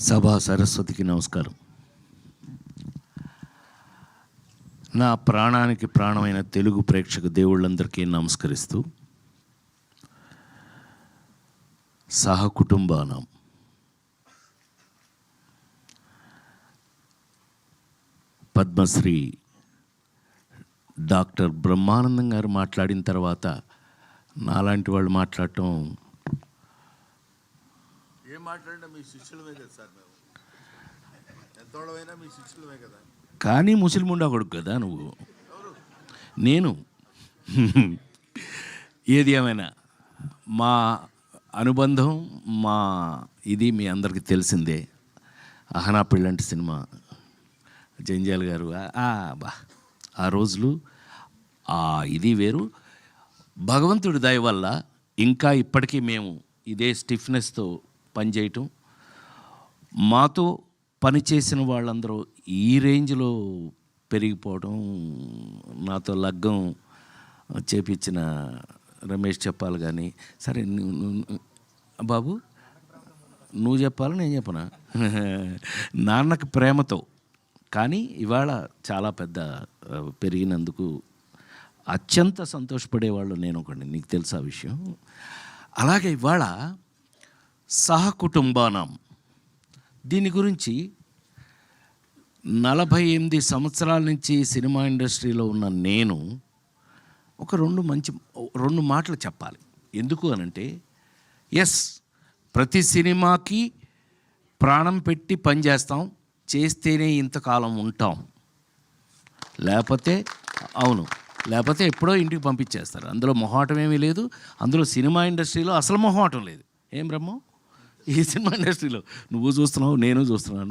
సభా సరస్వతికి నమస్కారం. నా ప్రాణానికి ప్రాణమైన తెలుగు ప్రేక్షక దేవుళ్ళందరికీ నమస్కరిస్తూ, సహకుటుంబానం పద్మశ్రీ డాక్టర్ బ్రహ్మానందం గారు మాట్లాడిన తర్వాత నాలాంటి వాళ్ళు మాట్లాడటం, ఏం మాట్లాడినా మీ శిష్యులమే కదా సార్, మేము ఎంతోడమైనా మీ శిష్యులమే కదా. కానీ ముస్లిముండా కొడుకు కదా నువ్వు, నేను. ఏది ఏమైనా మా అనుబంధం, మా ఇది మీ అందరికీ తెలిసిందే. అహనా పెళ్ళంటి సినిమా, జంజాల్ గారు, బా ఆ రోజులు ఇది వేరు. భగవంతుడి దయ వల్ల ఇంకా ఇప్పటికీ మేము ఇదే స్టిఫ్నెస్తో పనిచేయటం, మాతో పనిచేసిన వాళ్ళందరూ ఈ రేంజ్లో పెరిగిపోవడం, నాతో లగ్గం చేపించిన రమేష్ చెప్పాలి. కానీ సరే బాబు నువ్వు చెప్పాలి, నేను చెప్పనా? నాన్నకి ప్రేమతో. కానీ ఇవాళ చాలా పెద్ద పెరిగినందుకు అత్యంత సంతోషపడేవాళ్ళు నేను ఒకటి, నీకు తెలుసా విషయం. అలాగే ఇవాళ సహకుటుంబానం, దీని గురించి 48 సంవత్సరాల నుంచి సినిమా ఇండస్ట్రీలో ఉన్న నేను ఒక రెండు మాటలు చెప్పాలి. ఎందుకు అనంటే, ఎస్, ప్రతి సినిమాకి ప్రాణం పెట్టి పనిచేస్తాం, చేస్తేనే ఇంతకాలం ఉంటాం, లేకపోతే ఎప్పుడో ఇంటికి పంపించేస్తారు. అందులో మొహాటం ఏమీ లేదు. అందులో సినిమా ఇండస్ట్రీలో అసలు మొహాటం లేదు. ఏం బ్రహ్మం, ఈ సినిమా ఇండస్ట్రీలో నువ్వు చూస్తున్నావు, నేను చూస్తున్నాను.